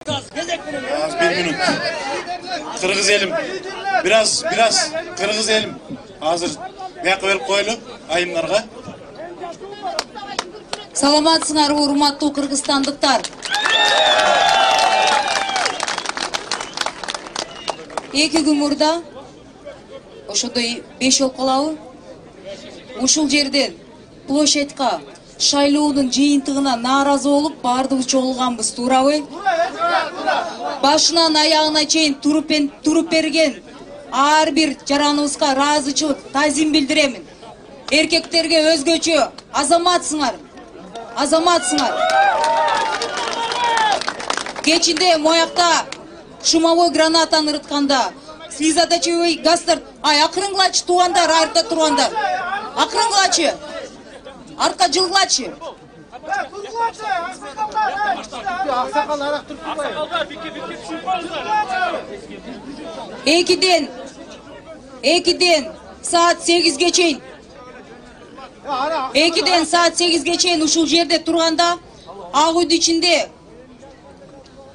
Az bir minut. Kırgız elim. Biraz Kırgız elim. Hazır. Yakı verip koyalım ayımlarga. Саламатсыңар, урматтуу кыргызстандыктар. Эки күн мурда ошондой 5 жыл калабы ушул жерден площадька шайлоонун жыйынтыгына нааразы болуп баардыгыбыз чогулганбыз, туурабы? Башынан аягына чейин туруп берген ар бир жараныбызга ыраазычылык, таазим билдиремин. Эркектерге өзгөчө азаматсыңар. Кечинде моякта шумовой гранатаны ырытканда слезоточивый газдар, акырыңгылачы туугандар, артта тургандар. Акырыңгылачы. Артка жылгылачы. Экиден saat 8'ge чейин. 2'den saat 8'ge чейин ушул жерде турганда ак үйдүн ичинде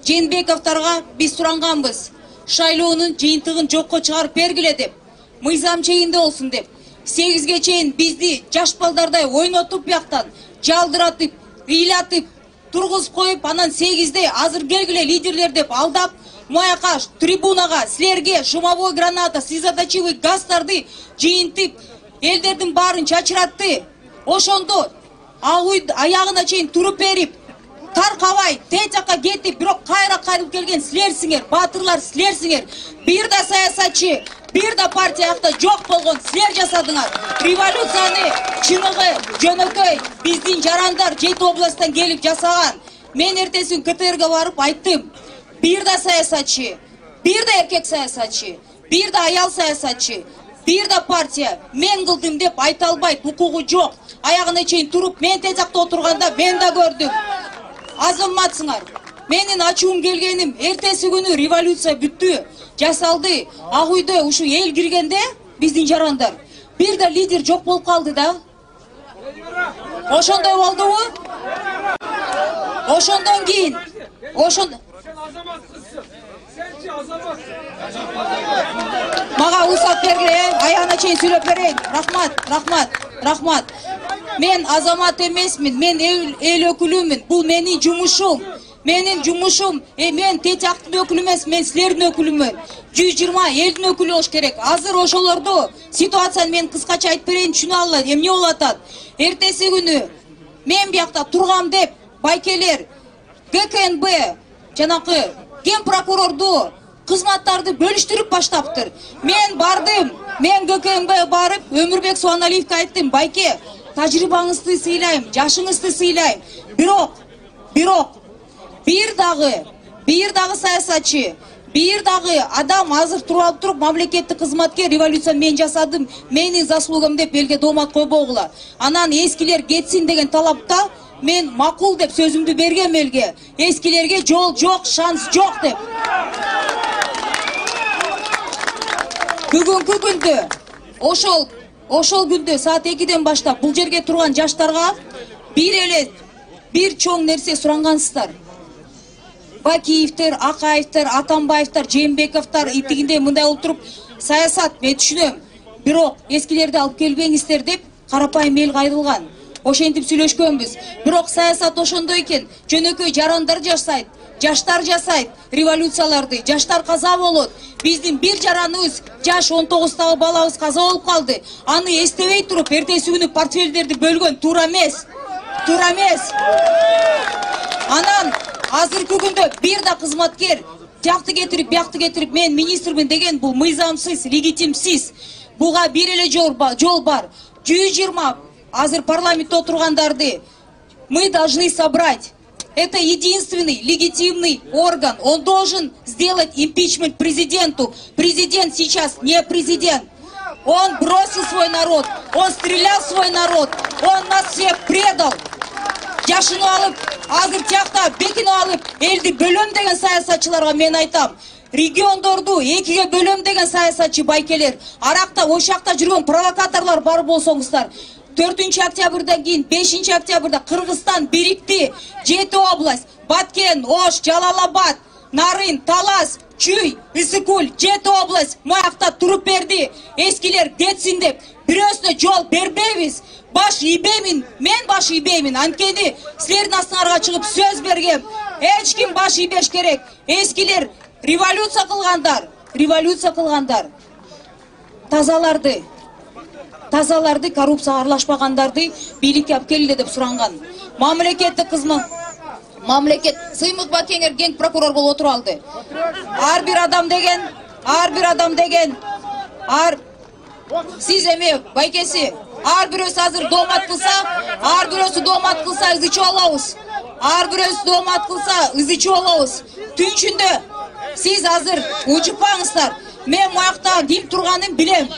Жээнбековторго биз суранганбыз. Шайлоонун жыйынтыгын жокко чыгарып бергиле деп. Мыйзам чегинде болсун деп. 8'ge чейин бизди жаш балдардай ойнотуп бияктан жалдыратып, ыйлатып, тургузуп коюп, анан 8'де азыр келгиле лидерлер деп алдап, мояка трибунага силерге шумовой граната, слезоточивый газдарды жыйынтып, элдердин баарын чачыратты. Ошондо ак үй аягына чейин туруп берип, таркабай, тез жакка кетип, бирок кайра кайрылып келген силерсиңер, баатырлар силерсиңер. Бир да саясатчы, бир да партия акта жок болгон силер жасадыңар. Революцияны чыныгы, жөнөкөй биздин жарандар 7 областтан келип жасаган. Мен эртесин КТРге барып айттым. Бир да саясатчы, бир да эркек саясатчы, бир да аял саясатчы, бир да партия мен кылдым деп айта албайт, укугу жок. Аягына чейин туруп, мен тез жакта отурганда мен да көрдүм. Азаматсыңар. Менин ачуум келгеним, эртеси күнү революция бүттү, жасалды. Ак үйдө ушу эл киргенде биздин жарандар бир да лидер жок болуп калды да. Ошондой болдубу? Ошондон кийин мага уруксат бергиле, аягына чейин сүйлөп берейин. Рахмат. Мен азамат эмесмин, мен эл өкүлүмүн. Бул менин жумушум. Мен тетяктын өкүлү эмес, мен силердин өкүлүмүн. 120 элдин өкүлү болуш керек. Азыр ошолорду ситуацияны мен кыскача айтып берейин, түшүнө алат. Эмне болуп атат? Эртеси күнү мен биякта тургам деп байкелер ГКНБ жанакы ген прокурорду кызматтарды бөлүштүрүп баштаптыр. Мен бардым, мен ГКНБ барып Өмүрбек Суаналиевке айттым, байке, тажрыйбаңызды сыйлайм, жашыңызды сыйлайм. Бирок бир дагы саясатчы, бир дагы адам азыр туруп мамлекеттик кызматкер, революция мен жасадым, менин заслугам деп элге доомат койбогула. Анан эскилер кетсин деген талапта мен макул деп сөзүмдү бергем элге. Эскилерге жол жок, шанс жок деп. Бүгүнкү күндө ошол күндө саат 2'ден баштап бул жерге турган жаштарга бир чоң нерсе сурангансыздар. Бакиевтер, Акаевтер, Атамбаевтер, Жээнбековтер итигинде мындай болуп туруп саясат мен түшүнөм. Бирок эскилерди алып келбеңиздер деп карапайым эл кайрылган. Ошентип сүйлөшкөнбүз. Бирок саясат ошондой экен. Жөнөкөй жарандар жасайт, жаштар жасайт революцияларды, жаштар каза болот. Биздин бир жараныбыз, жаш 19-тагы балабыз каза болуп калды. Аны эстебей туруп, эртеси күнү портфелдерди бөлгөн туура эмес. Анан азыркы күндө бир да кызматкер тиякты кетирип, биякты кетирип, мен министрмин деген бул мыйзамсыз, легитимсиз. Буга бир эле жол бар. 120 азыр парламентте отургандарды мы должны собрать. Это единственный легитимный орган. Он должен сделать импичмент президенту. Президент сейчас не президент. Он бросил свой народ, он стрелял в свой народ, он нас всех предал. Жашыны алып, азыр тиякта бекини алып, элди бөлөм деген саясатчыларга мен айтам. Региондорду экиге бөлөм деген саясатчы байкелер. Аракта, ошакта жүргөн провокаторлор бар болсоңуздар. 4-октябрдан кийин 5-октябрда Кыргызстан бирикти. 7 область, Баткен, Ош, Жалалабад, Нарын, Талас, Чүй, Ысыкул, 7 область моякта туруп берди. Эскилер кетсин деп бирөөсүнө жол бербейбиз. Баш ийбеймин, мен баш ийбеймин. Анткени силердин астыңарга чыгып сөз бергем. Эч ким баш ийбеш керек. Эскилер революция кылгандар. Тазаларды, коррупцияга аралашпагандарды бийликке алып келди деп суранган. Мамлекеттик кызмат Сыймык Бакеңер генг прокурор болуп отуруп алды. Ар бир адам деген сиз эме байкеси ар бирөөсү азыр доомат кылса ызычуу болобуз. Түнчүндө сиз азыр учупаңыздар. Мен моякта ким турганын билем.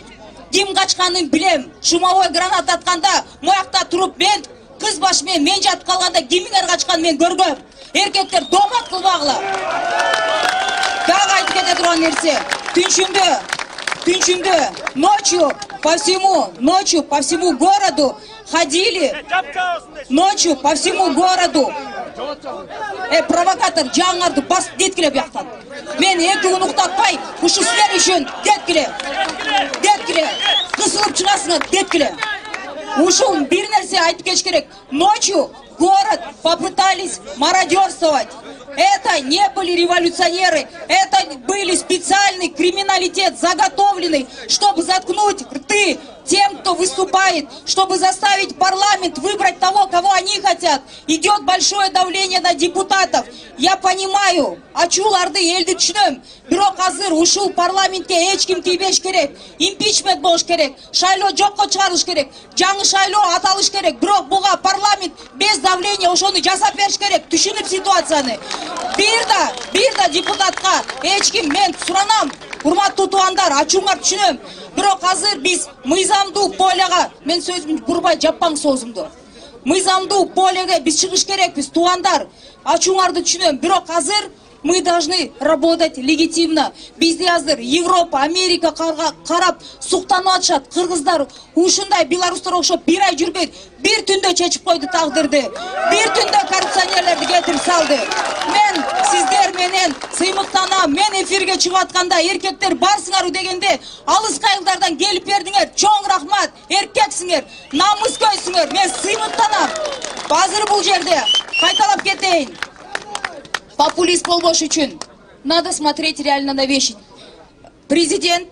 Ким качканын билем. Шумовой граната атканда моякта туруп мен кыз баш мен жатып калганда кимиңер качканын мен көргөм. Эркектер доомат кылбагыла. Дагы айтып кете турган нерсе. Түнчүндө ночью по всему городу ходили. Ночью по всему городу провокатор жаңарды басып деткиле бияктан. Мен 2 күн уктатпай, ушу силер үчүн деткиле. Кысылып чыгасыңар деткиле. Ушул бир нерсе айтып кеш керек. Ночью город попытались мародерствовать. Это не были революционеры, это были специальный криминалитет, заготовленный, чтобы заткнуть рты тем, кто выступает, чтобы заставить парламент выбрать того, кого они хотят. Идет большое давление на депутатов. Я понимаю, ачууларды элди түшүнөм. Бирок азыр ушул парламентке эч ким тийбеш керек. Импичмент болуш керек. Шайлоо жокко чыгарылыш керек. Жаңы шайлоо аталыш керек. Бирок буга парламент без давления ошону жасап бериш керек. Түшүнүп ситуацияны. Бир да депутатка эч ким мен суранам. Урматтуу туугандар, ачууңар түшүнөм. Бирок азыр биз мыйзамдуу полега, мен сөзүмдү бурбай жаппаңыз соозумду. Мыйзамдуу полеге биз чыгыш керекпиз, туугандар. Ачууңарды түшүнөм. Бирок азыр мы должны работать легитимно. Бизди азыр Европа, Америка карап суктанып атышат. Кыргыздар ушундай белорустар окшоп 1 ай жүрбөйт. Бир түндө чечип койду тагдырды. Бир түндө коррупционерлерди кетирип салды. Мен сиздер менен сыймыктанам. Мен эфирге чыгып атканда эркектер барсыңар дегенде алыс кайылдардан келип бердиңер. Чоң рахмат. Эркексиңер, намыскөйсүңөр. Мен сыймыктанам. Азыр бул жерде кайталап кетейин. Популист болбош үчүн надо смотреть реально на вещи. Президент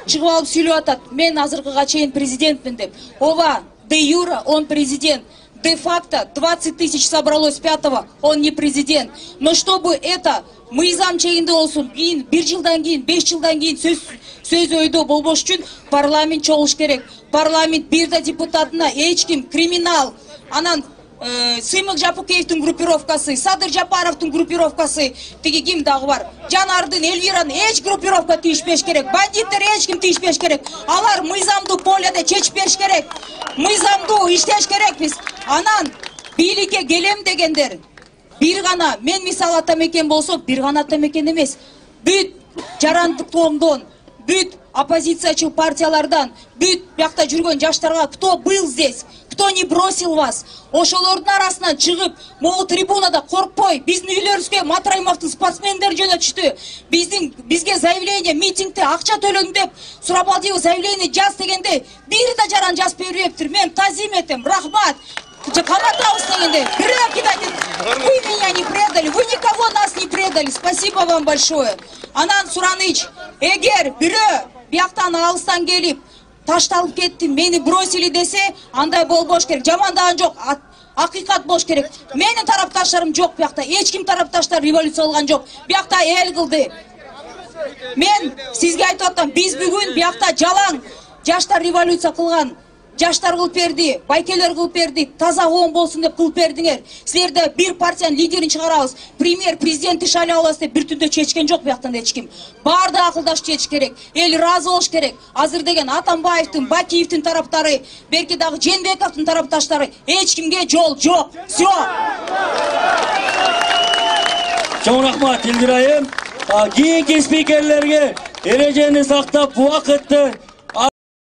чыгып алып сүйлөп атат. Мен азыркыга чейин президентмин деп. Ова, де юра он президент. Де факто 20 тысяч собралось 5-го, он не президент. Но чтобы это мыйзам чегинде болсун, кийин 1 жылдан кийин, 5 жылдан кийин сөз өйдө болбош үчүн парламент чогулуш керек. Парламент бир да депутатына эч ким криминал, анан Сыймык Жапыкеевдин группировкасы, Садыр Жапаровдун группировкасы, тиги ким дагы бар. Жанардын, Эльвиранын эч группировка тийишпеш керек. Бандиттер эч ким тийишпеш керек. Алар мыйзамдуу поледе чечип бериш керек. Мыйзамдуу иштеш керекпиз. Анан бийликке келем дегендер бир гана, мен мисалы атамекен болсо, бир гана атамекен эмес. Бүт жарандык коомдон, бүт оппозициячыл партиялардан, бүт бияқта жүргөн жаштарга, кто был здесь, кто не бросил вас, ошолордун арасынан чыгып, могу трибунада коркпой, биздин үйлөрүбүзгө Матраимовдун спортсмендер жөнөтүштү. Бизге заявление, митингде акча төлөдүм деп сурап алдыбы, заявление жаз дегенде бир да жаран жазып бербептир. Мен тазим этем, рахмат. Каматабыз дегенде, бирөө кидайт. Вы меня не предали, вы никого нас не предали. Спасибо вам большое. Анан сураныч, эгер бирөө бияктан алыстан келип ташталып кетти, мени бросили десе, андай болбош керек. Жамандаган жок, акыйкат болуш керек. Менин тарапташтарым жок биякта, эч ким тарапташтар революция кылган жок. Биякта эл кылды. Мен сизге айтып атам, биз бүгүн биякта жалаң жаштар революция кылган. Жаштар кылып берди, байкелер кылып берди, таза оң болсун деп кылып бердиңер. Силерде бир партиянын лидерин чыгарабыз, премьер, президентти шайлап алабыз деп бир түндө чечкен жок бияктан эч ким. Баарды акылдашып чечиш керек, эл ыраазы болуш керек. Азыр деген Атамбаевдин, Бакиевдин тараптары, берки дагы Жээнбековдун тарапташтары, эч кимге жол жок. Всё. Чоң рахмат Элдир айым. Кийинки спикерлерге эрежени сактап убакытты